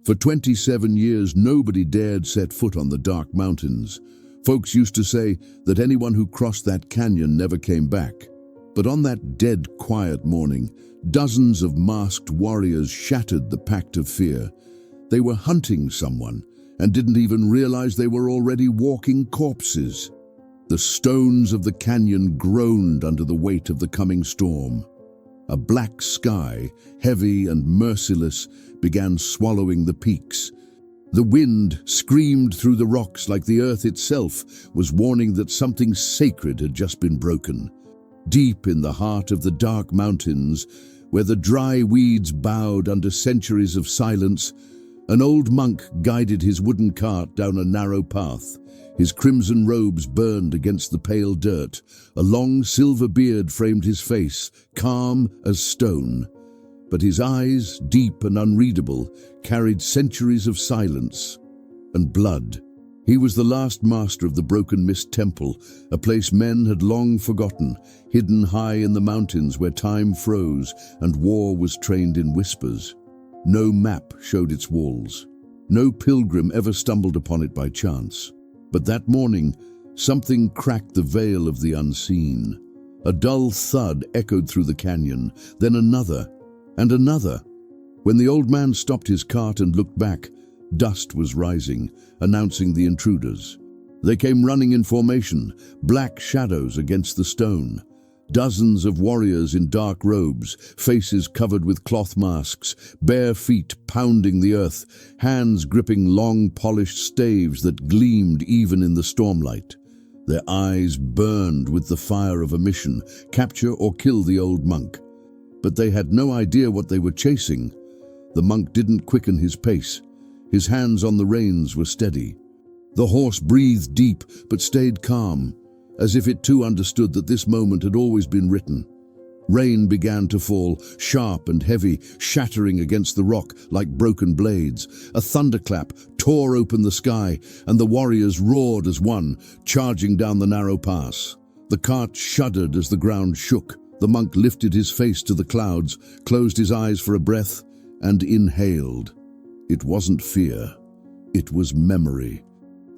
For 27 years, nobody dared set foot on the dark mountains. Folks used to say that anyone who crossed that canyon never came back. But on that dead, quiet morning, dozens of masked warriors shattered the pact of fear. They were hunting someone and didn't even realize they were already walking corpses. The stones of the canyon groaned under the weight of the coming storm. A black sky, heavy and merciless, began swallowing the peaks. The wind screamed through the rocks like the earth itself was warning that something sacred had just been broken. Deep in the heart of the dark mountains, where the dry weeds bowed under centuries of silence, an old monk guided his wooden cart down a narrow path. His crimson robes burned against the pale dirt. A long silver beard framed his face, calm as stone. But his eyes, deep and unreadable, carried centuries of silence and blood. He was the last master of the Broken Mist Temple, a place men had long forgotten, hidden high in the mountains where time froze and war was trained in whispers. No map showed its walls. No pilgrim ever stumbled upon it by chance. But that morning, something cracked the veil of the unseen. A dull thud echoed through the canyon, then another, and another. When the old man stopped his cart and looked back, dust was rising, announcing the intruders. They came running in formation, black shadows against the stone. Dozens of warriors in dark robes, faces covered with cloth masks, bare feet pounding the earth, hands gripping long polished staves that gleamed even in the stormlight. Their eyes burned with the fire of a mission, capture or kill the old monk. But they had no idea what they were chasing. The monk didn't quicken his pace. His hands on the reins were steady. The horse breathed deep but stayed calm, as if it too understood that this moment had always been written. Rain began to fall, sharp and heavy, shattering against the rock like broken blades. A thunderclap tore open the sky, and the warriors roared as one, charging down the narrow pass. The cart shuddered as the ground shook. The monk lifted his face to the clouds, closed his eyes for a breath, and inhaled. It wasn't fear. It was memory.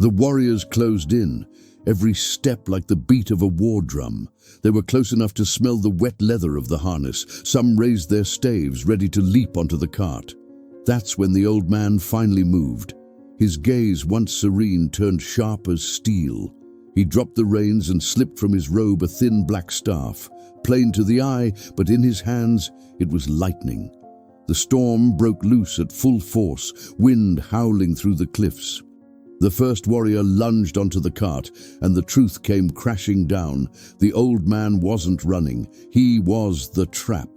The warriors closed in, every step like the beat of a war drum. They were close enough to smell the wet leather of the harness. Some raised their staves, ready to leap onto the cart. That's when the old man finally moved. His gaze, once serene, turned sharp as steel. He dropped the reins and slipped from his robe a thin black staff. Plain to the eye, but in his hands it was lightning. The storm broke loose at full force, wind howling through the cliffs. The first warrior lunged onto the cart, and the truth came crashing down. The old man wasn't running. He was the trap.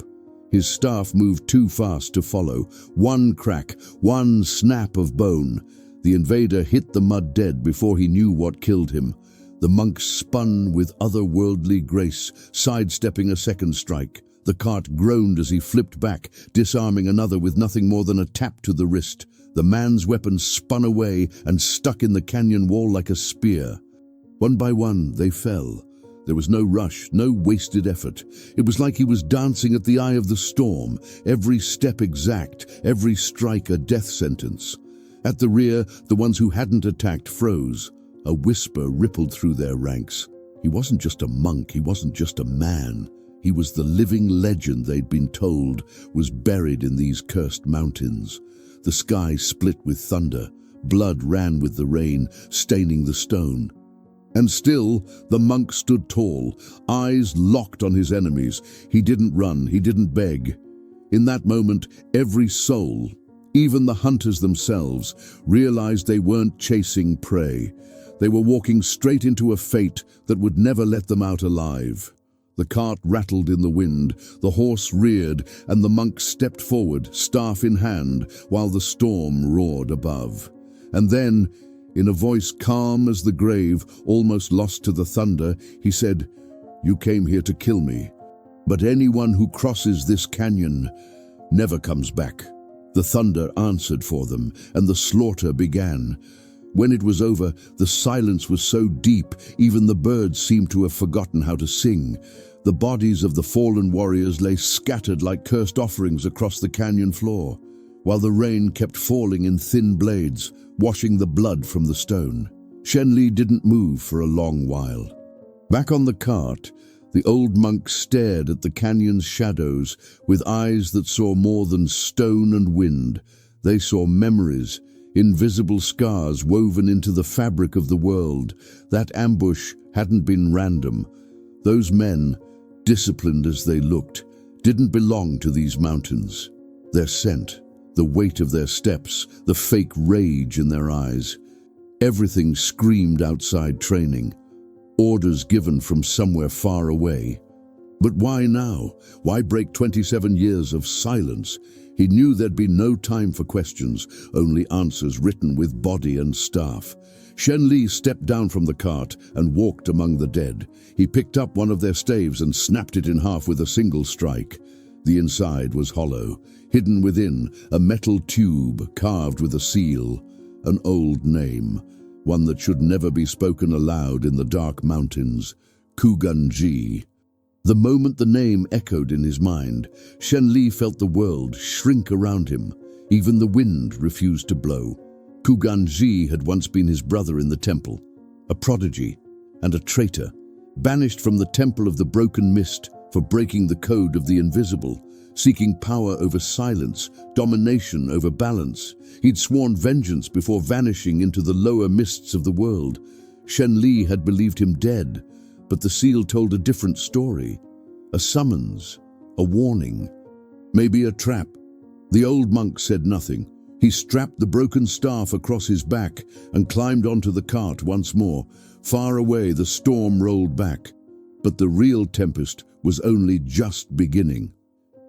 His staff moved too fast to follow. One crack, one snap of bone. The invader hit the mud dead before he knew what killed him. The monk spun with otherworldly grace, sidestepping a second strike. The cart groaned as he flipped back, disarming another with nothing more than a tap to the wrist. The man's weapon spun away and stuck in the canyon wall like a spear. One by one, they fell. There was no rush, no wasted effort. It was like he was dancing at the eye of the storm, every step exact, every strike a death sentence. At the rear, the ones who hadn't attacked froze. A whisper rippled through their ranks. He wasn't just a monk, he wasn't just a man. He was the living legend they'd been told was buried in these cursed mountains. The sky split with thunder. Blood ran with the rain, staining the stone. And still, the monk stood tall, eyes locked on his enemies. He didn't run, he didn't beg. In that moment, every soul, even the hunters themselves, realized they weren't chasing prey. They were walking straight into a fate that would never let them out alive. The cart rattled in the wind, the horse reared, and the monk stepped forward, staff in hand, while the storm roared above. And then, in a voice calm as the grave, almost lost to the thunder, he said, "You came here to kill me, but anyone who crosses this canyon never comes back." The thunder answered for them, and the slaughter began. When it was over, the silence was so deep, even the birds seemed to have forgotten how to sing. The bodies of the fallen warriors lay scattered like cursed offerings across the canyon floor. while the rain kept falling in thin blades, washing the blood from the stone. Shen Li didn't move for a long while. Back on the cart, the old monk stared at the canyon's shadows with eyes that saw more than stone and wind. They saw memories, invisible scars woven into the fabric of the world. That ambush hadn't been random. Those men, disciplined as they looked, didn't belong to these mountains. Their scent, the weight of their steps, the fake rage in their eyes. Everything screamed outside training. Orders given from somewhere far away. But why now? Why break 27 years of silence? He knew there'd be no time for questions, only answers written with body and staff. Shen Li stepped down from the cart and walked among the dead. He picked up one of their staves and snapped it in half with a single strike. The inside was hollow. Hidden within, a metal tube carved with a seal. An old name, one that should never be spoken aloud in the dark mountains. Kugan-ji. The moment the name echoed in his mind, Shen Li felt the world shrink around him. Even the wind refused to blow. Kugan-ji had once been his brother in the temple, a prodigy and a traitor, banished from the temple of the broken mist for breaking the code of the invisible, seeking power over silence, domination over balance. He'd sworn vengeance before vanishing into the lower mists of the world. Shen Li had believed him dead, but the seal told a different story. A summons, a warning, maybe a trap. The old monk said nothing. He strapped the broken staff across his back and climbed onto the cart once more. Far away, the storm rolled back, but the real tempest was only just beginning.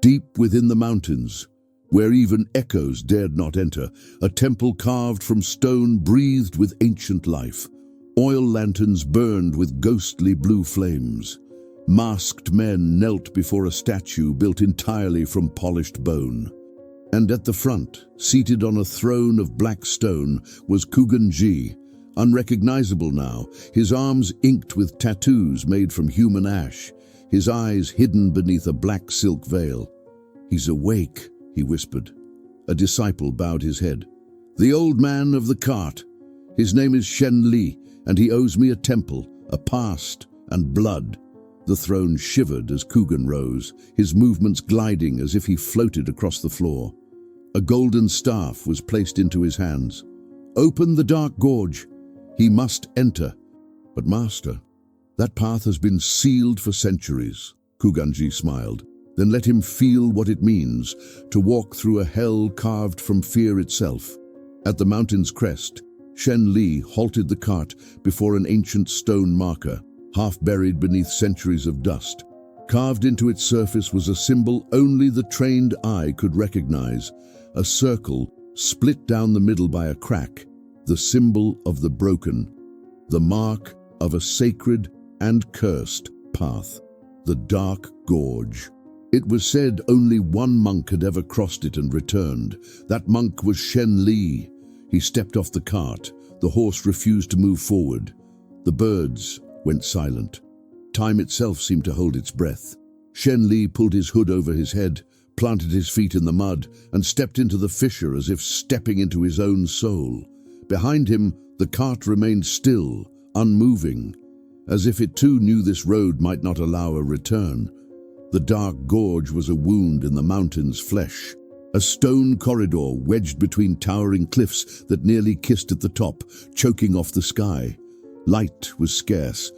Deep within the mountains, where even echoes dared not enter, a temple carved from stone breathed with ancient life. Oil lanterns burned with ghostly blue flames. Masked men knelt before a statue built entirely from polished bone. And at the front, seated on a throne of black stone, was Kugan-ji, unrecognizable now, his arms inked with tattoos made from human ash, his eyes hidden beneath a black silk veil. "He's awake," he whispered. A disciple bowed his head. "The old man of the cart. His name is Shen Li, and he owes me a temple, a past, and blood." The throne shivered as Kugan rose, his movements gliding as if he floated across the floor. A golden staff was placed into his hands. "Open the dark gorge. He must enter." "But master, that path has been sealed for centuries." Kugan-ji smiled. "Then let him feel what it means to walk through a hell carved from fear itself." At the mountain's crest, Shen Li halted the cart before an ancient stone marker, half buried beneath centuries of dust. Carved into its surface was a symbol only the trained eye could recognize, a circle split down the middle by a crack, the symbol of the broken, the mark of a sacred and cursed path, the dark gorge. It was said only one monk had ever crossed it and returned. That monk was Shen Li. He stepped off the cart. The horse refused to move forward. The birds went silent. Time itself seemed to hold its breath. Shen Li pulled his hood over his head, planted his feet in the mud, and stepped into the fissure as if stepping into his own soul. Behind him, the cart remained still, unmoving, as if it too knew this road might not allow a return. The dark gorge was a wound in the mountain's flesh, a stone corridor wedged between towering cliffs that nearly kissed at the top, choking off the sky. Light was scarce.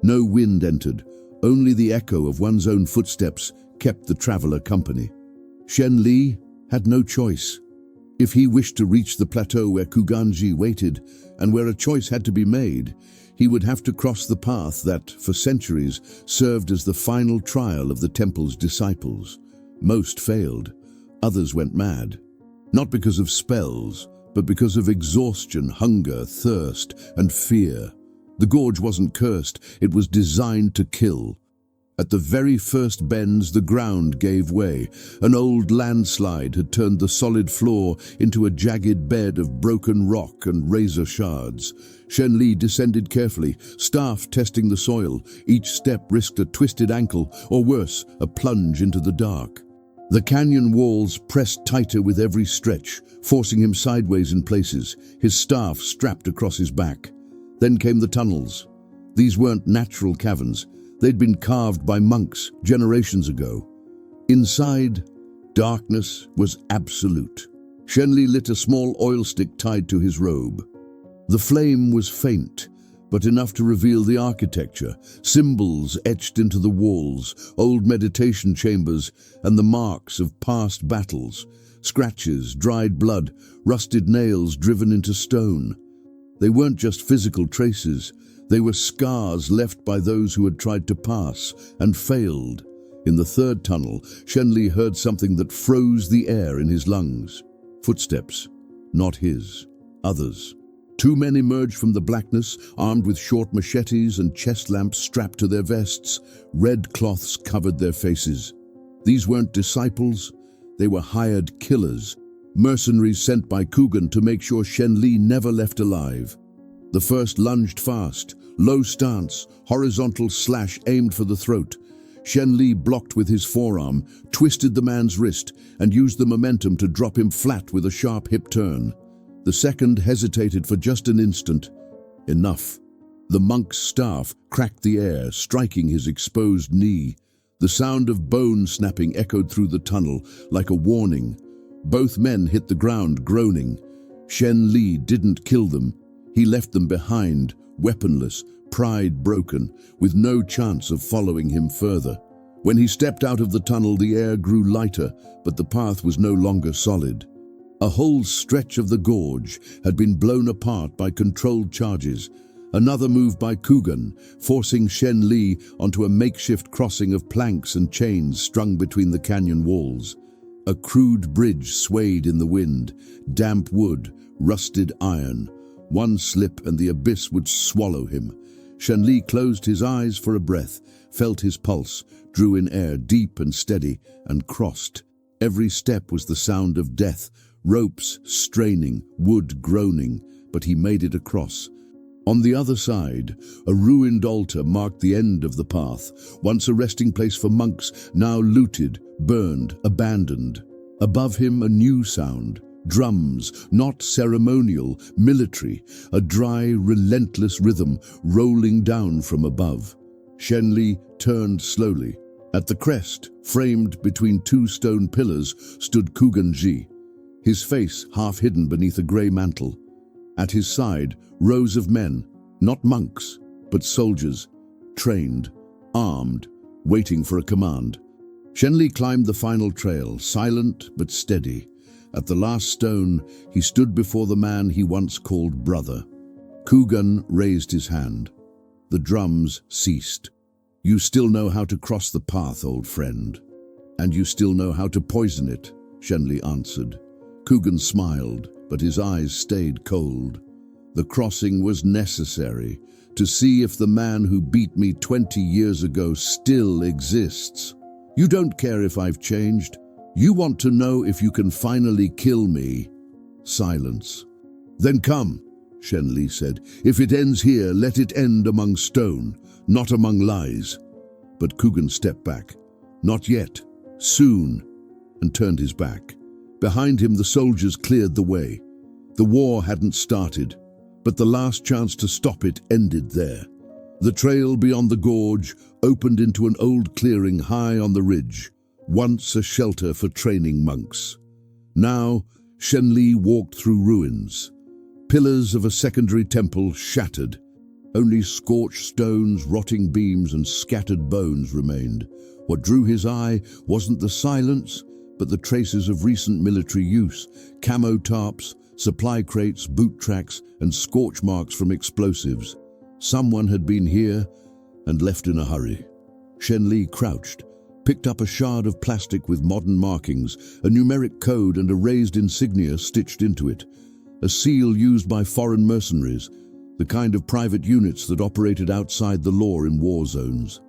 No wind entered. Only the echo of one's own footsteps kept the traveler company. Shen Li had no choice. If he wished to reach the plateau where Kugan-ji waited, and where a choice had to be made, he would have to cross the path that, for centuries, served as the final trial of the temple's disciples. Most failed. Others went mad. Not because of spells, but because of exhaustion, hunger, thirst, and fear. The gorge wasn't cursed, it was designed to kill. At the very first bends, the ground gave way. An old landslide had turned the solid floor into a jagged bed of broken rock and razor shards. Shen Li descended carefully, staff testing the soil. Each step risked a twisted ankle, or worse, a plunge into the dark. The canyon walls pressed tighter with every stretch, forcing him sideways in places, his staff strapped across his back. Then came the tunnels. These weren't natural caverns. They'd been carved by monks generations ago. Inside, darkness was absolute. Shenli lit a small oil stick tied to his robe. The flame was faint, but enough to reveal the architecture, symbols etched into the walls, old meditation chambers, and the marks of past battles, scratches, dried blood, rusted nails driven into stone. They weren't just physical traces, they were scars left by those who had tried to pass and failed. In the third tunnel, Shenli heard something that froze the air in his lungs. Footsteps, not his, others. Two men emerged from the blackness, armed with short machetes and chest lamps strapped to their vests. Red cloths covered their faces. These weren't disciples, they were hired killers, mercenaries sent by Kugan to make sure Shenli never left alive. The first lunged fast, low stance, horizontal slash aimed for the throat. Shenli blocked with his forearm, twisted the man's wrist, and used the momentum to drop him flat with a sharp hip turn. The second hesitated for just an instant. Enough. The monk's staff cracked the air, striking his exposed knee. The sound of bone snapping echoed through the tunnel like a warning. Both men hit the ground, groaning. Shenli didn't kill them. He left them behind, weaponless, pride broken, with no chance of following him further. When he stepped out of the tunnel, the air grew lighter, but the path was no longer solid. A whole stretch of the gorge had been blown apart by controlled charges. Another move by Kugan, forcing Shenli onto a makeshift crossing of planks and chains strung between the canyon walls. A crude bridge swayed in the wind, damp wood, rusted iron. One slip and the abyss would swallow him. Shenli closed his eyes for a breath, felt his pulse, drew in air deep and steady, and crossed. Every step was the sound of death, ropes straining, wood groaning, but he made it across. On the other side, a ruined altar marked the end of the path, once a resting place for monks, now looted, burned, abandoned. Above him a new sound. Drums, not ceremonial, military, a dry, relentless rhythm rolling down from above. Shenli turned slowly. At the crest, framed between two stone pillars, stood Kugan-ji, his face half hidden beneath a grey mantle. At his side, rows of men, not monks, but soldiers, trained, armed, waiting for a command. Shenli climbed the final trail, silent but steady. At the last stone, he stood before the man he once called brother. Kugan raised his hand. The drums ceased. "You still know how to cross the path, old friend. And you still know how to poison it," Shenli answered. Kugan smiled, but his eyes stayed cold. "The crossing was necessary, to see if the man who beat me 20 years ago still exists. You don't care if I've changed. You want to know if you can finally kill me." Silence. "Then come," Shenli said. "If it ends here, let it end among stone, not among lies." But Kugan stepped back. "Not yet. Soon," and turned his back. Behind him, the soldiers cleared the way. The war hadn't started, but the last chance to stop it ended there. The trail beyond the gorge opened into an old clearing high on the ridge, once a shelter for training monks. Now, Shenli walked through ruins. Pillars of a secondary temple shattered. Only scorched stones, rotting beams, and scattered bones remained. What drew his eye wasn't the silence, but the traces of recent military use: camo tarps, supply crates, boot tracks, and scorch marks from explosives. Someone had been here and left in a hurry. Shenli crouched, picked up a shard of plastic with modern markings, a numeric code and a raised insignia stitched into it. A seal used by foreign mercenaries, the kind of private units that operated outside the law in war zones.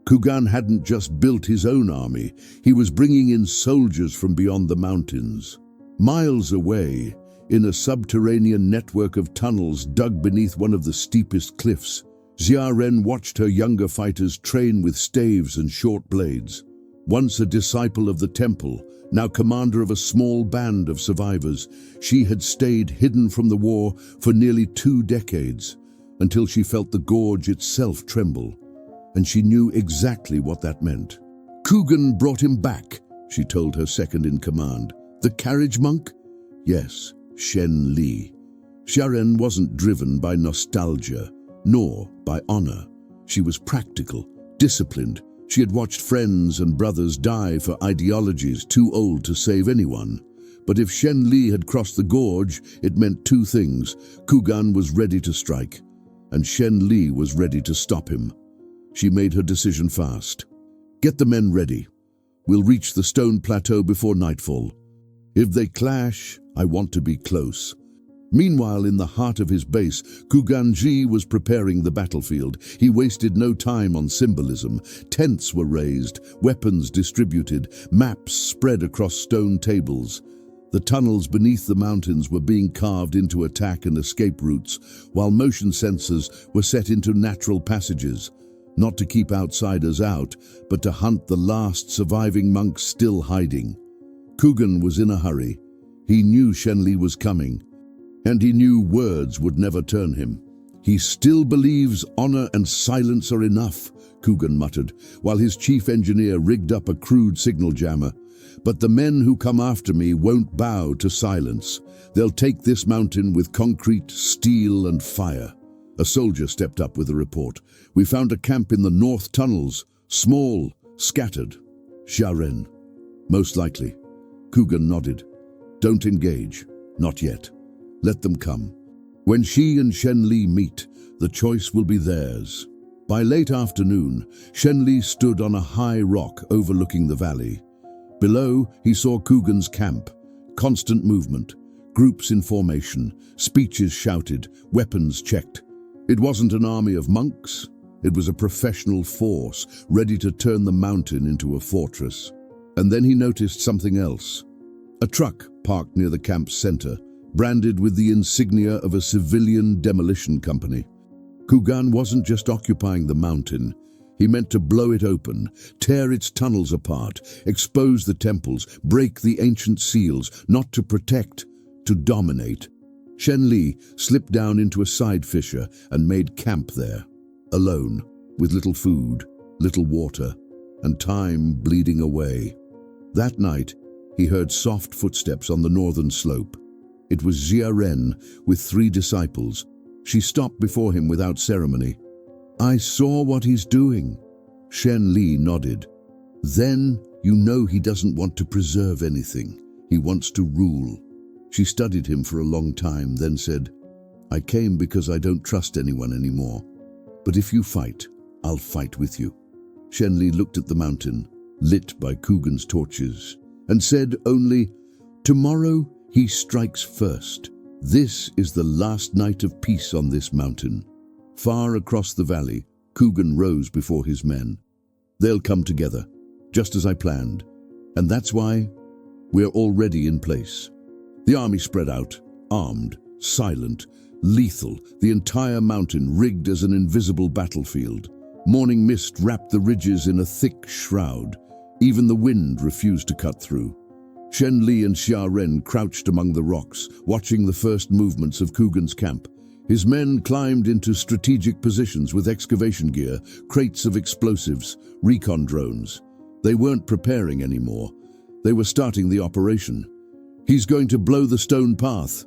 Kugan hadn't just built his own army, he was bringing in soldiers from beyond the mountains. Miles away, in a subterranean network of tunnels dug beneath one of the steepest cliffs, Xia Ren watched her younger fighters train with staves and short blades. Once a disciple of the temple, now commander of a small band of survivors, she had stayed hidden from the war for nearly 2 decades, until she felt the gorge itself tremble. And she knew exactly what that meant. Coogan brought him back, she told her second-in-command. The Carriage monk? Yes, Shen Li. Xiaren wasn't driven by nostalgia, nor by honor. She was practical, disciplined. She had watched friends and brothers die for ideologies too old to save anyone. But if Shen Li had crossed the gorge, it meant 2 things. Coogan was ready to strike, and Shen Li was ready to stop him. She made her decision fast. Get the men ready. We'll reach the stone plateau before nightfall. If they clash, I want to be close. Meanwhile, in the heart of his base, Kuganji was preparing the battlefield. He wasted no time on symbolism. Tents were raised, weapons distributed, maps spread across stone tables. The tunnels beneath the mountains were being carved into attack and escape routes, while motion sensors were set into natural passages, not to keep outsiders out, but to hunt the last surviving monks still hiding. Coogan was in a hurry. He knew Shen Li was coming, and he knew words would never turn him. He still believes honor and silence are enough, Coogan muttered, while his chief engineer rigged up a crude signal jammer. But the men who come after me won't bow to silence. They'll take this mountain with concrete, steel, and fire. A soldier stepped up with a report. We found a camp in the north tunnels, small, scattered. Xiaren. Most likely. Coogan nodded. Don't engage. Not yet. Let them come. When she and Shen Li meet, the choice will be theirs. By late afternoon, Shen Li stood on a high rock overlooking the valley. Below, he saw Coogan's camp. Constant movement. Groups in formation. Speeches shouted. Weapons checked. It wasn't an army of monks. It was a professional force, ready to turn the mountain into a fortress. And then he noticed something else. A truck parked near the camp's center, branded with the insignia of a civilian demolition company. Coogan wasn't just occupying the mountain. He meant to blow it open, tear its tunnels apart, expose the temples, break the ancient seals, not to protect, to dominate. Shen Li slipped down into a side fissure and made camp there, alone, with little food, little water, and time bleeding away. That night, he heard soft footsteps on the northern slope. It was Xiaren with 3 disciples. She stopped before him without ceremony. I saw what he's doing. Shen Li nodded. Then you know he doesn't want to preserve anything. He wants to rule. She studied him for a long time, then said, I came because I don't trust anyone anymore. But if you fight, I'll fight with you. Shen Li looked at the mountain, lit by Coogan's torches, and said only, Tomorrow he strikes first. This is the last night of peace on this mountain. Far across the valley, Coogan rose before his men. They'll come together, just as I planned. And that's why we're already in place. The army spread out, armed, silent, lethal, the entire mountain rigged as an invisible battlefield. Morning mist wrapped the ridges in a thick shroud. Even the wind refused to cut through. Shen Li and Xiaren crouched among the rocks, watching the first movements of Coogan's camp. His men climbed into strategic positions with excavation gear, crates of explosives, recon drones. They weren't preparing anymore. They were starting the operation. He's going to blow the stone path.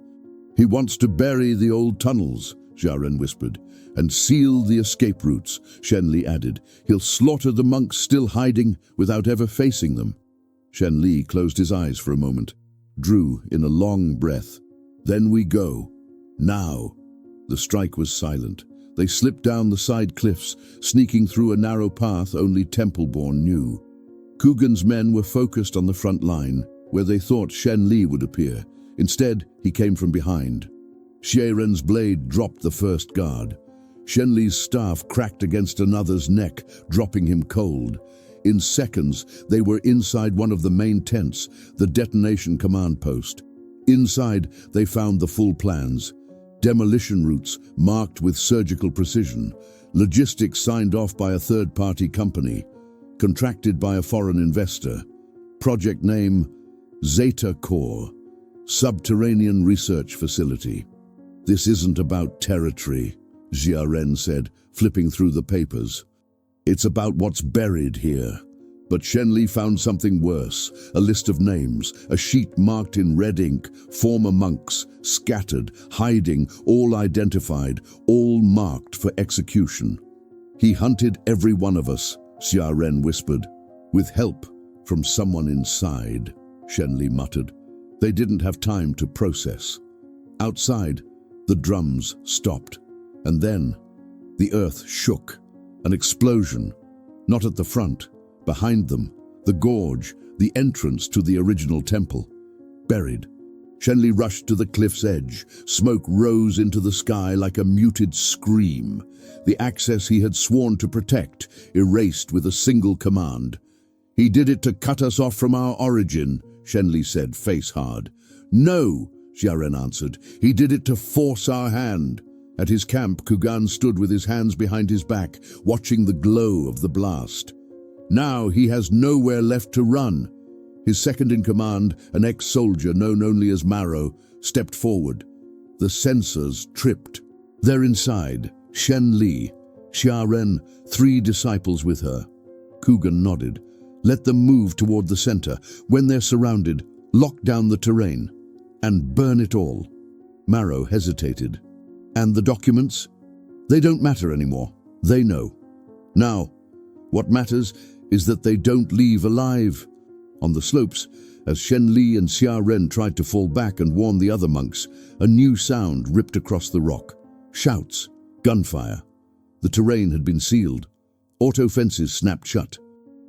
He wants to bury the old tunnels, Xiaren whispered, and seal the escape routes, Shen Li added. He'll slaughter the monks still hiding without ever facing them. Shen Li closed his eyes for a moment, drew in a long breath. Then we go. Now. The strike was silent. They slipped down the side cliffs, sneaking through a narrow path only Temple-born knew. Coogan's men were focused on the front line, where they thought Shen Li would appear. Instead, he came from behind. Xiaren's blade dropped the first guard. Shen Li's staff cracked against another's neck, dropping him cold. In seconds, they were inside one of the main tents, the detonation command post. Inside, they found the full plans. Demolition routes marked with surgical precision. Logistics signed off by a third-party company. contracted by a foreign investor. Project name Zeta Core, Subterranean Research Facility. This isn't about territory, Xiaren said, flipping through the papers. It's about what's buried here. But Shenli found something worse, a list of names, a sheet marked in red ink, former monks, scattered, hiding, all identified, all marked for execution. He hunted every one of us, Xiaren whispered. With help from someone inside, Shenli muttered. They didn't have time to process. Outside, the drums stopped, and then the earth shook. An explosion, not at the front. Behind them, the gorge, the entrance to the original temple. Buried. Shenli rushed to the cliff's edge. Smoke rose into the sky like a muted scream. The access he had sworn to protect, erased with a single command. He did it to cut us off from our origin, Shenli said, face hard. No, Xiaren answered. He did it to force our hand. At his camp, Kugan stood with his hands behind his back, watching the glow of the blast. Now he has nowhere left to run. His second-in-command, an ex-soldier known only as Marrow, stepped forward. The sensors tripped. They're inside. Shenli, Xiaren, 3 disciples with her. Kugan nodded. Let them move toward the center. When they're surrounded, lock down the terrain and burn it all. Marrow hesitated. And the documents? They don't matter anymore. They know. Now, what matters is that they don't leave alive. On the slopes, as Shenli and Xiaren tried to fall back and warn the other monks, a new sound ripped across the rock. Shouts, gunfire. The terrain had been sealed. Auto fences snapped shut.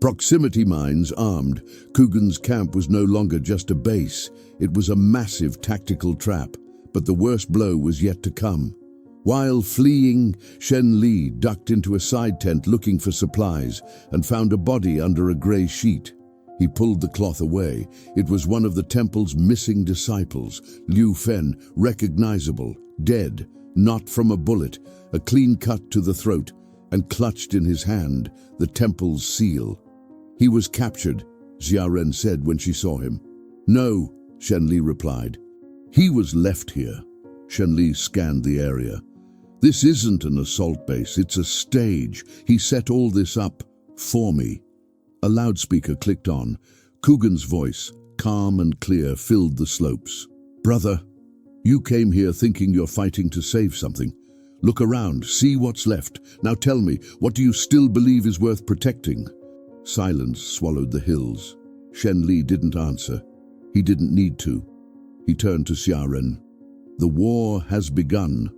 Proximity mines armed. Kugan's camp was no longer just a base. It was a massive tactical trap, but the worst blow was yet to come. While fleeing, Shenli ducked into a side tent looking for supplies and found a body under a grey sheet. He pulled the cloth away. It was one of the temple's missing disciples, Liu Fen, recognizable, dead, not from a bullet, a clean cut to the throat, and clutched in his hand the temple's seal. He was captured, Xiaren said when she saw him. No, Shenli replied. He was left here. Shenli scanned the area. This isn't an assault base, it's a stage. He set all this up for me. A loudspeaker clicked on. Kugan's voice, calm and clear, filled the slopes. Brother, you came here thinking you're fighting to save something. Look around, see what's left. Now tell me, what do you still believe is worth protecting? Silence swallowed the hills. Shenli didn't answer. He didn't need to. He turned to Xiaren. The war has begun.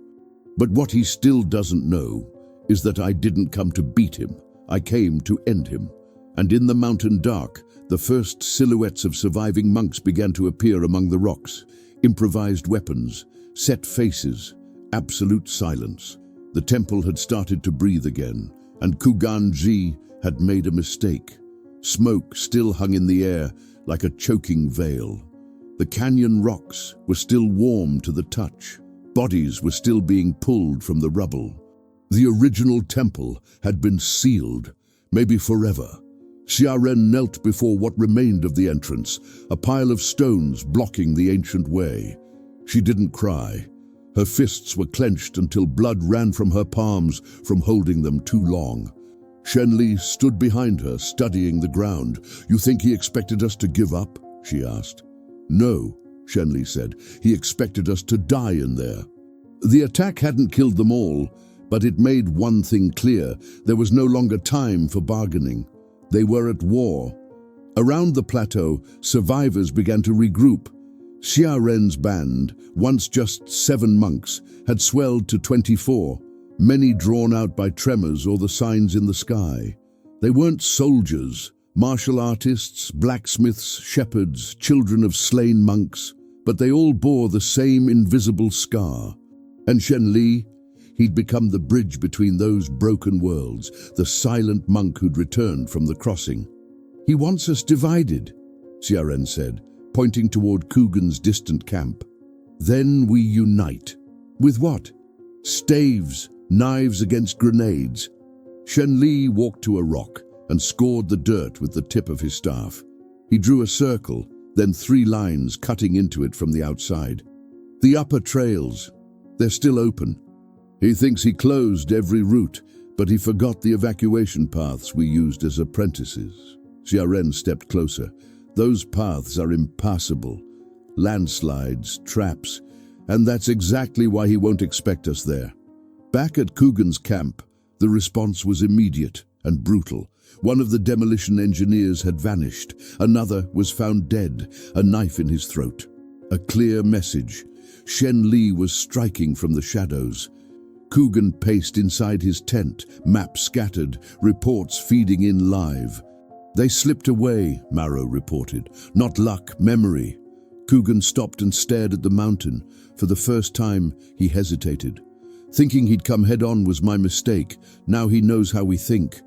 But what he still doesn't know is that I didn't come to beat him. I came to end him. And in the mountain dark, the first silhouettes of surviving monks began to appear among the rocks. Improvised weapons, set faces, absolute silence. The temple had started to breathe again, and Kugan-ji had made a mistake. Smoke still hung in the air like a choking veil. The canyon rocks were still warm to the touch. Bodies were still being pulled from the rubble. The original temple had been sealed, maybe forever. Xiaren knelt before what remained of the entrance, a pile of stones blocking the ancient way. She didn't cry. Her fists were clenched until blood ran from her palms from holding them too long. Shenli stood behind her, studying the ground. You think he expected us to give up? She asked. No, Shenli said. He expected us to die in there. The attack hadn't killed them all, but it made one thing clear. There was no longer time for bargaining. They were at war. Around the plateau, survivors began to regroup. Xiaren's band, once just 7 monks, had swelled to 24, many drawn out by tremors or the signs in the sky. They weren't soldiers, martial artists, blacksmiths, shepherds, children of slain monks, but they all bore the same invisible scar. And Shenli, he'd become the bridge between those broken worlds, the silent monk who'd returned from the crossing. He wants us divided, Xiaren said, pointing toward Kugan's distant camp. Then we unite. With what? Staves, knives against grenades. Shenli walked to a rock, and scored the dirt with the tip of his staff. He drew a circle, then 3 lines cutting into it from the outside. The upper trails, they're still open. He thinks he closed every route, but he forgot the evacuation paths we used as apprentices. Xiaren stepped closer. Those paths are impassable. Landslides, traps, and that's exactly why he won't expect us there. Back at Coogan's camp, the response was immediate and brutal. One of the demolition engineers had vanished. Another was found dead, a knife in his throat. A clear message. Shen Li was striking from the shadows. Coogan paced inside his tent, maps scattered, reports feeding in live. They slipped away, Marrow reported. Not luck, memory. Coogan stopped and stared at the mountain. For the first time, he hesitated. Thinking he'd come head-on was my mistake. Now he knows how we think.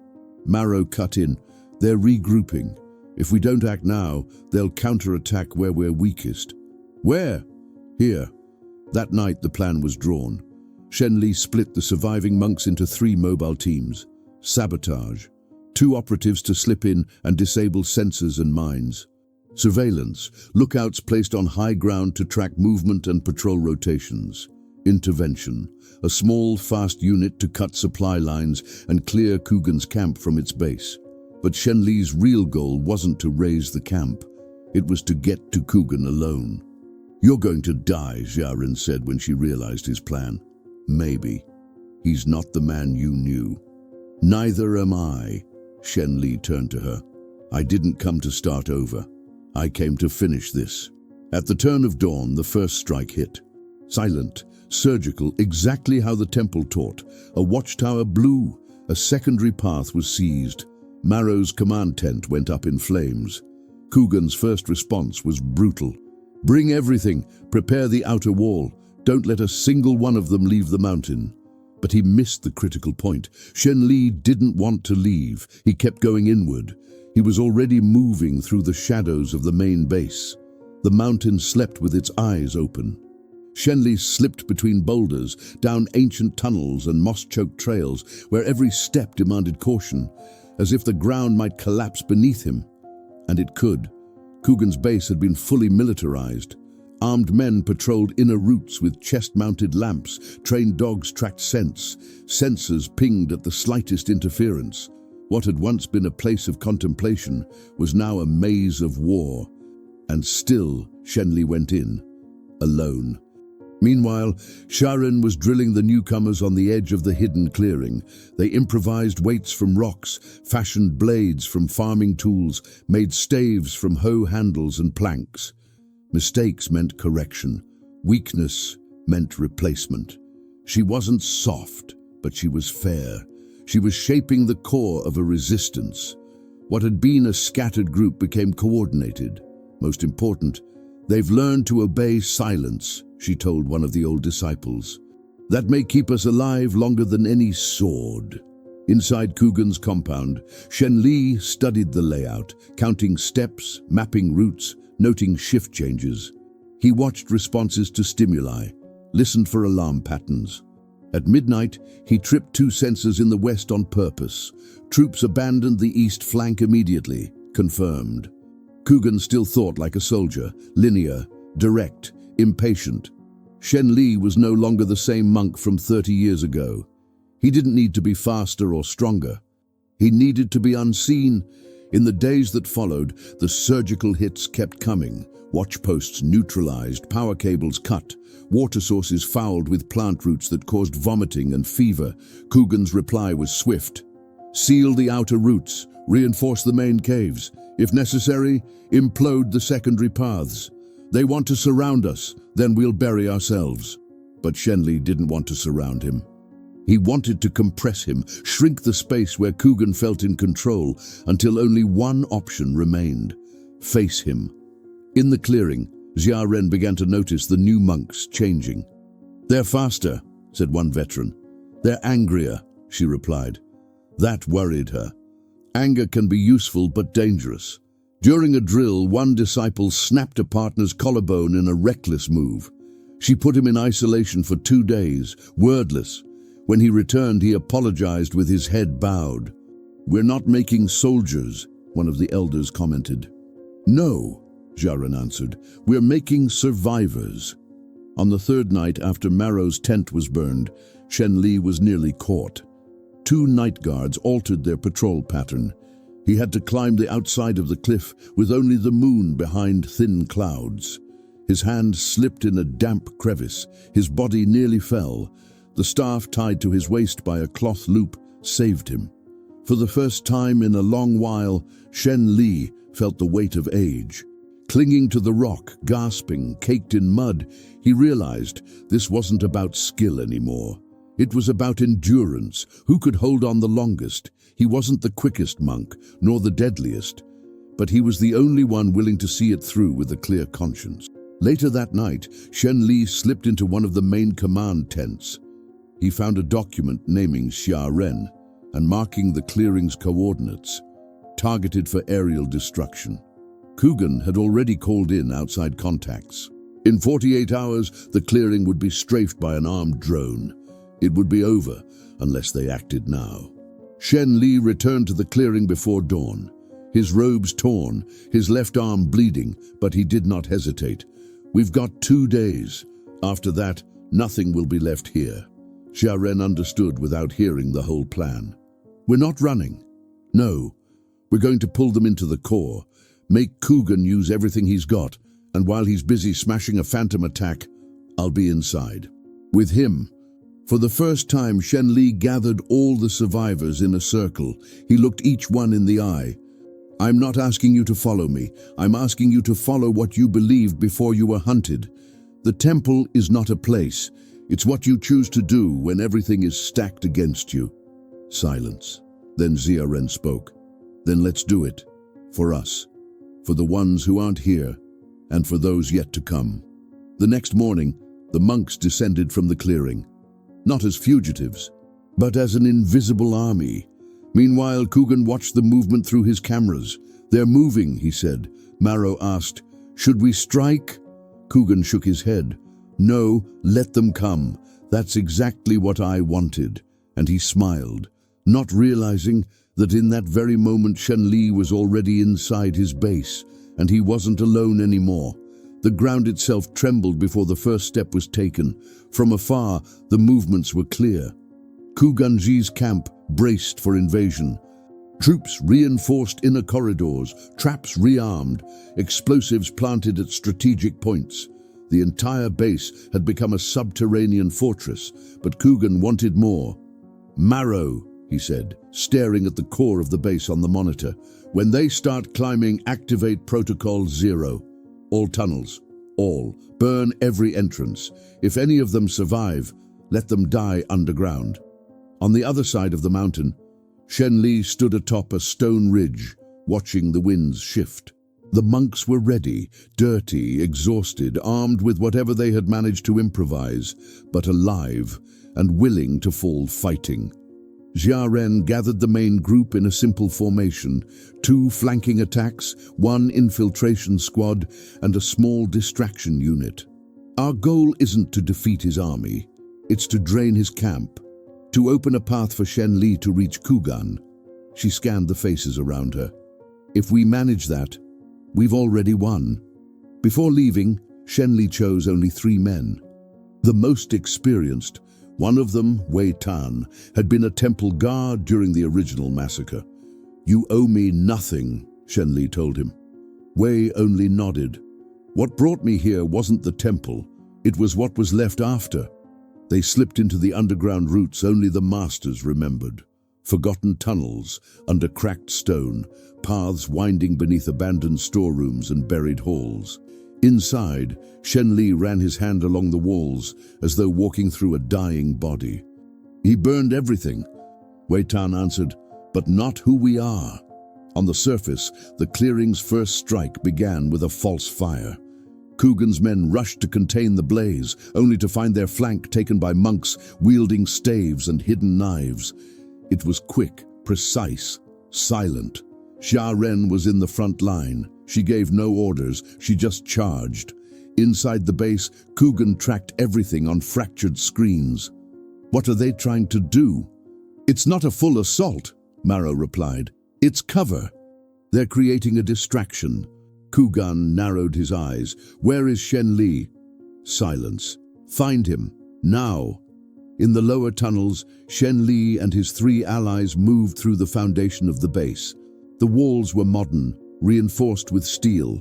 Marrow cut in. They're regrouping. If we don't act now, they'll counterattack where we're weakest. Where? Here. That night the plan was drawn. Shen Li split the surviving monks into 3 mobile teams. Sabotage. 2 operatives to slip in and disable sensors and mines. Surveillance. Lookouts placed on high ground to track movement and patrol rotations. Intervention. A small, fast unit to cut supply lines and clear Coogan's camp from its base. But Shen Li's real goal wasn't to raise the camp. It was to get to Coogan alone. You're going to die, Xiaren said when she realized his plan. Maybe. He's not the man you knew. Neither am I. Shen Li turned to her. I didn't come to start over. I came to finish this. At the turn of dawn, the first strike hit. Silent, surgical, exactly how the temple taught. A watchtower blew. A secondary path was seized. Marrow's command tent went up in flames. Coogan's first response was brutal. Bring everything. Prepare the outer wall. Don't let a single one of them leave the mountain. But he missed the critical point. Shen Li didn't want to leave. He kept going inward. He was already moving through the shadows of the main base. The mountain slept with its eyes open. Shen Li slipped between boulders, down ancient tunnels and moss-choked trails where every step demanded caution, as if the ground might collapse beneath him. And it could. Coogan's base had been fully militarized. Armed men patrolled inner routes with chest-mounted lamps. Trained dogs tracked scents. Sensors pinged at the slightest interference. What had once been a place of contemplation was now a maze of war. And still, Shen Li went in, alone. Meanwhile, Xiaren was drilling the newcomers on the edge of the hidden clearing. They improvised weights from rocks, fashioned blades from farming tools, made staves from hoe handles and planks. Mistakes meant correction. Weakness meant replacement. She wasn't soft, but she was fair. She was shaping the core of a resistance. What had been a scattered group became coordinated. Most important, they've learned to obey silence, she told one of the old disciples. That may keep us alive longer than any sword. Inside Coogan's compound, Shen Li studied the layout, counting steps, mapping routes, noting shift changes. He watched responses to stimuli, listened for alarm patterns. At midnight, he tripped 2 sensors in the west on purpose. Troops abandoned the east flank immediately, confirmed. Coogan still thought like a soldier, linear, direct, impatient. Shen Li was no longer the same monk from 30 years ago. He didn't need to be faster or stronger. He needed to be unseen. In the days that followed, the surgical hits kept coming. Watch posts neutralized, power cables cut, water sources fouled with plant roots that caused vomiting and fever. Coogan's reply was swift. Seal the outer routes, reinforce the main caves. If necessary, implode the secondary paths. They want to surround us, then we'll bury ourselves. But Shen Li didn't want to surround him. He wanted to compress him, shrink the space where Coogan felt in control, until only one option remained: face him. In the clearing, Xiaren began to notice the new monks changing. They're faster, said one veteran. They're angrier, she replied. That worried her. Anger can be useful but dangerous. During a drill, one disciple snapped a partner's collarbone in a reckless move. She put him in isolation for 2 days, wordless. When he returned, he apologized with his head bowed. "We're not making soldiers," one of the elders commented. "No," Xiaoren answered, "we're making survivors." On the third night after Marrow's tent was burned, Shen Li was nearly caught. 2 night guards altered their patrol pattern. He had to climb the outside of the cliff with only the moon behind thin clouds. His hand slipped in a damp crevice. His body nearly fell. The staff tied to his waist by a cloth loop saved him. For the first time in a long while, Shen Li felt the weight of age. Clinging to the rock, gasping, caked in mud, he realized this wasn't about skill anymore. It was about endurance. Who could hold on the longest? He wasn't the quickest monk, nor the deadliest, but he was the only one willing to see it through with a clear conscience. Later that night, Shen Li slipped into one of the main command tents. He found a document naming Xiaoren and marking the clearing's coordinates, targeted for aerial destruction. Kugan had already called in outside contacts. In 48 hours, the clearing would be strafed by an armed drone. It would be over unless they acted now. Shen Li returned to the clearing before dawn. His robes torn, his left arm bleeding, but he did not hesitate. "We've got 2 days. After that, nothing will be left here." Xiaoren understood without hearing the whole plan. "We're not running. No, we're going to pull them into the core, make Kugan use everything he's got, and while he's busy smashing a phantom attack, I'll be inside. With him." For the first time, Shen Li gathered all the survivors in a circle. He looked each one in the eye. "I'm not asking you to follow me. I'm asking you to follow what you believed before you were hunted. The temple is not a place. It's what you choose to do when everything is stacked against you." Silence. Then Xiaoren spoke. "Then let's do it. For us. For the ones who aren't here, and for those yet to come." The next morning, the monks descended from the clearing. Not as fugitives, but as an invisible army. Meanwhile, Kugan watched the movement through his cameras. "They're moving," he said. Marrow asked, "Should we strike?" Kugan shook his head. "No, let them come. That's exactly what I wanted." And he smiled, not realizing that in that very moment Shen Li was already inside his base, and he wasn't alone anymore. The ground itself trembled before the first step was taken. From afar, the movements were clear. Kuganji's camp braced for invasion. Troops reinforced inner corridors, traps rearmed, explosives planted at strategic points. The entire base had become a subterranean fortress, but Kugan wanted more. "Marrow," he said, staring at the core of the base on the monitor. "When they start climbing, activate Protocol 0. All tunnels, all. Burn every entrance. If any of them survive, let them die underground." On the other side of the mountain, Shen Li stood atop a stone ridge, watching the winds shift. The monks were ready, dirty, exhausted, armed with whatever they had managed to improvise, but alive and willing to fall fighting. Xiaoren gathered the main group in a simple formation: 2 flanking attacks, 1 infiltration squad, and a small distraction unit. "Our goal isn't to defeat his army, it's to drain his camp, to open a path for Shen Li to reach Kugan." She scanned the faces around her. "If we manage that, we've already won." Before leaving, Shen Li chose only 3 men. The most experienced, one of them, Wei Tan, had been a temple guard during the original massacre. "You owe me nothing," Shen Li told him. Wei only nodded. "What brought me here wasn't the temple, it was what was left after." They slipped into the underground routes only the masters remembered. Forgotten tunnels under cracked stone, paths winding beneath abandoned storerooms and buried halls. Inside, Shen Li ran his hand along the walls as though walking through a dying body. "He burned everything," Wei Tan answered, "but not who we are." On the surface, the clearing's first strike began with a false fire. Kugan's men rushed to contain the blaze, only to find their flank taken by monks wielding staves and hidden knives. It was quick, precise, silent. Xiaoren was in the front line. She gave no orders, she just charged. Inside the base, Kugan tracked everything on fractured screens. "What are they trying to do?" "It's not a full assault," Maro replied. "It's cover. They're creating a distraction." Kugan narrowed his eyes. "Where is Shen Li?" Silence. "Find him. Now." In the lower tunnels, Shen Li and his 3 allies moved through the foundation of the base. The walls were modern, reinforced with steel,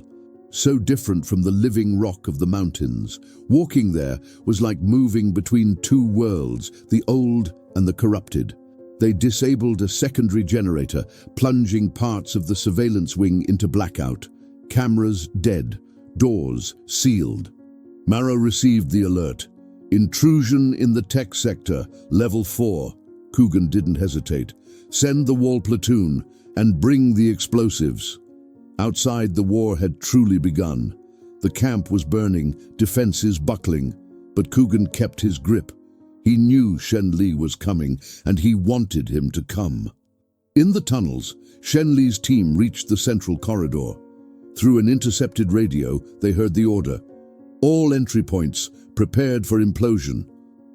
so different from the living rock of the mountains. Walking there was like moving between 2 worlds, the old and the corrupted. They disabled a secondary generator, plunging parts of the surveillance wing into blackout. Cameras dead, doors sealed. Maro received the alert. "Intrusion in the tech sector, level 4. Kugan didn't hesitate. "Send the wall platoon and bring the explosives." Outside, the war had truly begun. The camp was burning, defenses buckling, but Kugan kept his grip. He knew Shen Li was coming, and he wanted him to come. In the tunnels, Shen Li's team reached the central corridor. Through an intercepted radio, they heard the order. "All entry points prepared for implosion."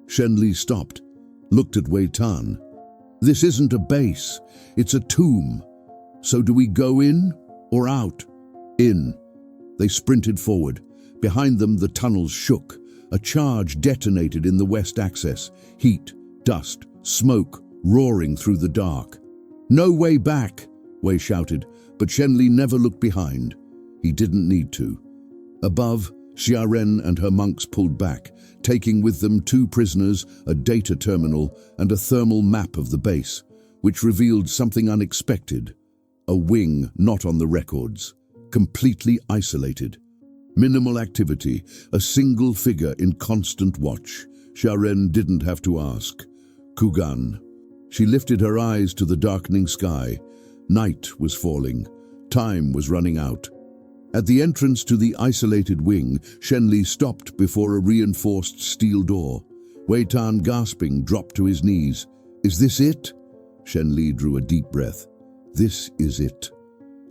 Shen Li stopped, looked at Wei Tan. "This isn't a base, it's a tomb. So do we go in or out?" "In." They sprinted forward. Behind them, the tunnels shook. A charge detonated in the west access. Heat, dust, smoke, roaring through the dark. "No way back," Wei shouted, but Shen Li never looked behind. He didn't need to. Above, Xiaren and her monks pulled back, taking with them 2 prisoners, a data terminal, and a thermal map of the base, which revealed something unexpected. A wing not on the records, completely isolated. Minimal activity, a single figure in constant watch. Xiaren didn't have to ask. Kugan. She lifted her eyes to the darkening sky. Night was falling. Time was running out. At the entrance to the isolated wing, Shen Li stopped before a reinforced steel door. Wei Tan, gasping, dropped to his knees. "Is this it?" Shen Li drew a deep breath. "This is it."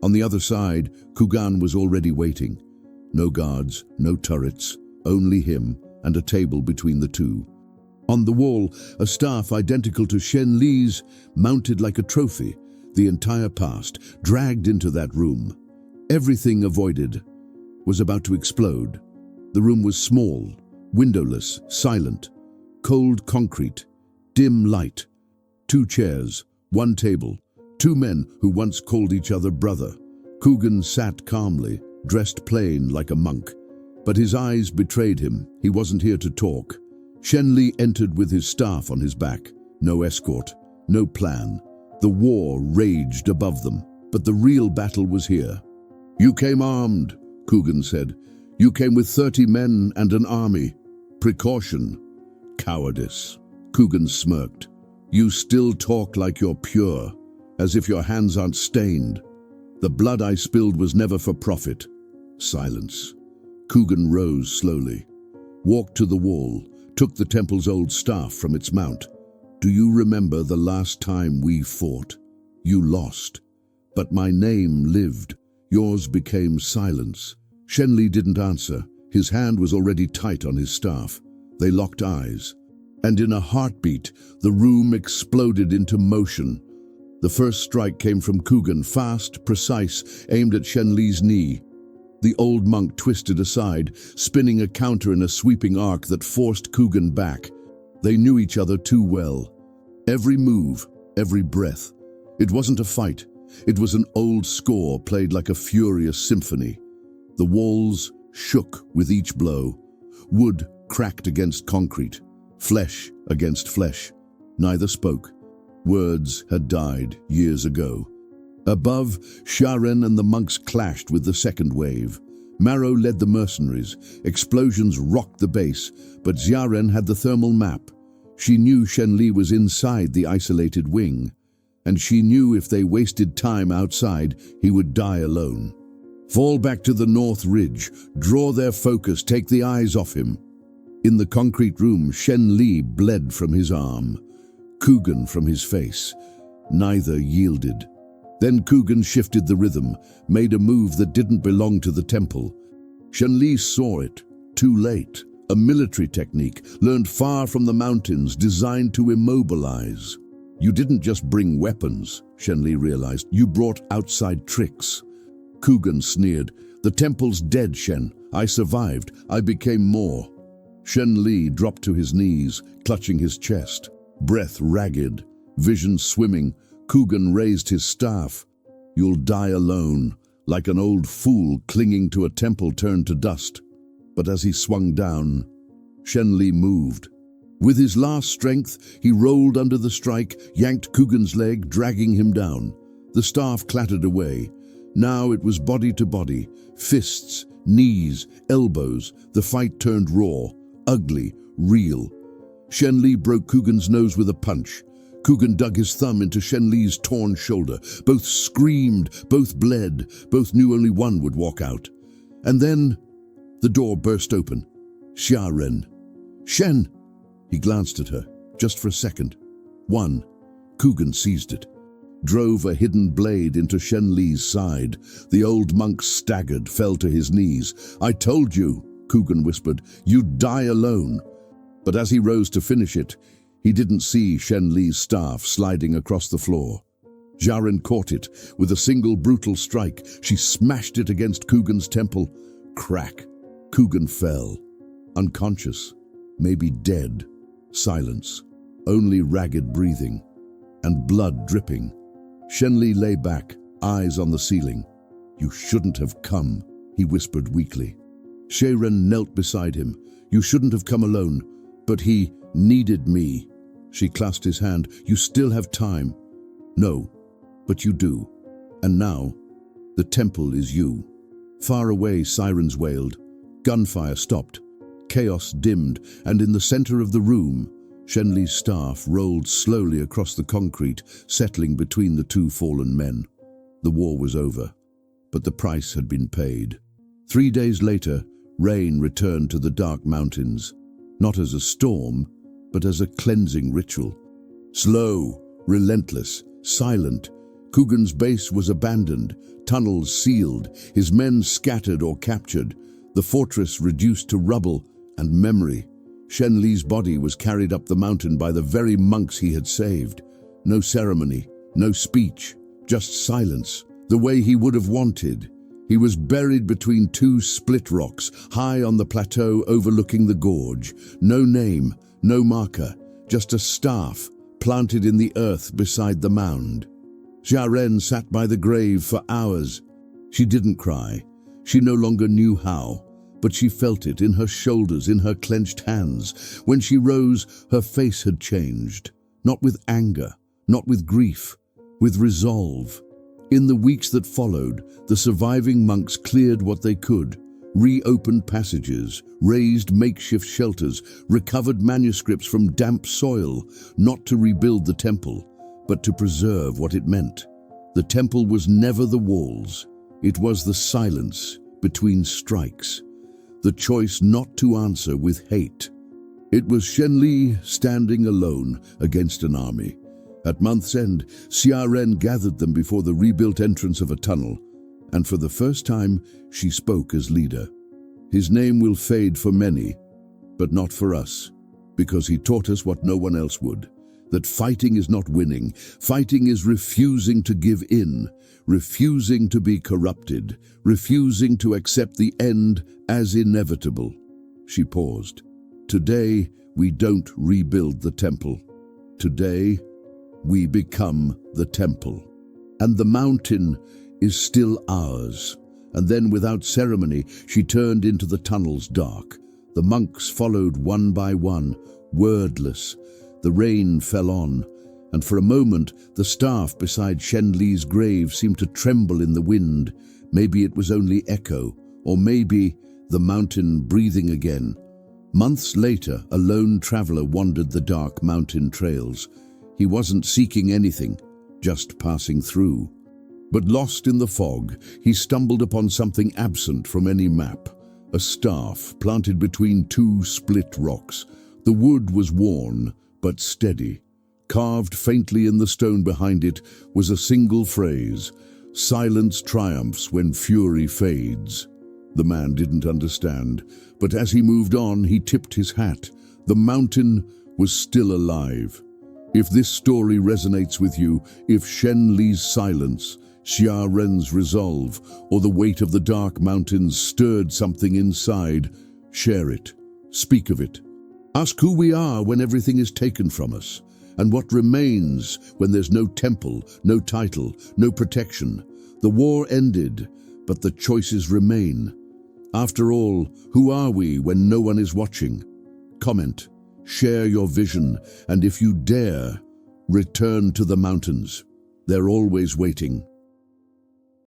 On the other side, Kugan was already waiting. No guards, no turrets, only him and a table between the 2. On the wall, a staff identical to Shen Li's, mounted like a trophy, the entire past, dragged into that room. Everything avoided was about to explode. The room was small, windowless, silent, cold concrete, dim light. 2 chairs, 1 table, 2 men who once called each other brother. Kugan sat calmly, dressed plain like a monk, but his eyes betrayed him. He wasn't here to talk. Shen Li entered with his staff on his back. No escort, no plan. The war raged above them, but the real battle was here. "You came armed," Kugan said. "You came with 30 men and an army. Precaution." "Cowardice." Kugan smirked. "You still talk like you're pure, as if your hands aren't stained. The blood I spilled was never for profit." Silence. Kugan rose slowly, walked to the wall, took the temple's old staff from its mount. "Do you remember the last time we fought? You lost, but my name lived. Yours became silence." Shen Li didn't answer. His hand was already tight on his staff. They locked eyes, and in a heartbeat, the room exploded into motion. The first strike came from Kugan, fast, precise, aimed at Shen Li's knee. The old monk twisted aside, spinning a counter in a sweeping arc that forced Kugan back. They knew each other too well. Every move, every breath. It wasn't a fight. It was an old score played like a furious symphony. The walls shook with each blow. Wood cracked against concrete, flesh against flesh. Neither spoke. Words had died years ago. Above, Xiaren and the monks clashed with the second wave. Maro led the mercenaries. Explosions rocked the base, but Xiaren had the thermal map. She knew Shen Li was inside the isolated wing, and she knew if they wasted time outside, he would die alone. "Fall back to the north ridge, draw their focus, take the eyes off him." In the concrete room, Shen Li bled from his arm, Kugan from his face. Neither yielded. Then Kugan shifted the rhythm, made a move that didn't belong to the temple. Shen Li saw it, too late. A military technique, learned far from the mountains, designed to immobilize. You didn't just bring weapons, Shenli realized. You brought outside tricks. Coogan sneered. The temple's dead, Shen. I survived. I became more. Shenli dropped to his knees, clutching his chest. Breath ragged, vision swimming. Coogan raised his staff. You'll die alone, like an old fool clinging to a temple turned to dust. But as he swung down, Shenli moved. With his last strength, he rolled under the strike, yanked Coogan's leg, dragging him down. The staff clattered away. Now it was body to body, fists, knees, elbows. The fight turned raw, ugly, real. Shenli broke Coogan's nose with a punch. Coogan dug his thumb into Shenli's torn shoulder. Both screamed, both bled, both knew only one would walk out. And then the door burst open. Xia Ren. Shen! He glanced at her, just for a second. One. Coogan seized it. Drove a hidden blade into Shenli's side. The old monk staggered, fell to his knees. I told you, Coogan whispered, you'd die alone. But as he rose to finish it, he didn't see Shenli's staff sliding across the floor. Xia Ren caught it. With a single brutal strike, she smashed it against Coogan's temple. Crack. Coogan fell. Unconscious. Maybe dead. Silence. Only ragged breathing. And blood dripping. Shenli lay back, eyes on the ceiling. You shouldn't have come, he whispered weakly. Xia Ren knelt beside him. You shouldn't have come alone. But he needed me. She clasped his hand. You still have time. No, but you do. And now, the temple is you. Far away, sirens wailed. Gunfire stopped. Chaos dimmed, and in the center of the room, Shenli's staff rolled slowly across the concrete, settling between the two fallen men. The war was over, but the price had been paid. 3 days later, rain returned to the dark mountains, not as a storm, but as a cleansing ritual. Slow, relentless, silent, Coogan's base was abandoned, tunnels sealed, his men scattered or captured, the fortress reduced to rubble and memory. Shenli's body was carried up the mountain by the very monks he had saved. No ceremony, no speech, just silence, the way he would have wanted. He was buried between two split rocks, high on the plateau overlooking the gorge. No name, no marker, just a staff planted in the earth beside the mound. Xia Ren sat by the grave for hours. She didn't cry. She no longer knew how, but she felt it in her shoulders, in her clenched hands. When she rose, her face had changed, not with anger, not with grief, with resolve. In the weeks that followed, the surviving monks cleared what they could, reopened passages, raised makeshift shelters, recovered manuscripts from damp soil, not to rebuild the temple, but to preserve what it meant. The temple was never the walls. It was the silence between strikes, the choice not to answer with hate. It was Shenli standing alone against an army. At month's end, Xia Ren gathered them before the rebuilt entrance of a tunnel, and for the first time, she spoke as leader. His name will fade for many, but not for us, because he taught us what no one else would, that fighting is not winning. Fighting is refusing to give in, refusing to be corrupted, refusing to accept the end as inevitable. She paused. Today, we don't rebuild the temple. Today, we become the temple. And the mountain is still ours. And then, without ceremony, she turned into the tunnel's dark. The monks followed one by one, wordless. The rain fell on, and for a moment the staff beside Shenli's grave seemed to tremble in the wind. Maybe it was only echo, or maybe the mountain breathing again. Months later, a lone traveler wandered the dark mountain trails. He wasn't seeking anything, just passing through. But lost in the fog, he stumbled upon something absent from any map, a staff planted between two split rocks. The wood was worn, but steady. Carved faintly in the stone behind it was a single phrase, "Silence triumphs when fury fades." The man didn't understand, but as he moved on, he tipped his hat. The mountain was still alive. If this story resonates with you, if Shen Li's silence, Xia Ren's resolve, or the weight of the dark mountains stirred something inside, share it. Speak of it. Ask who we are when everything is taken from us, and what remains when there's no temple, no title, no protection. The war ended, but the choices remain. After all, who are we when no one is watching? Comment, share your vision, and if you dare, return to the mountains. They're always waiting.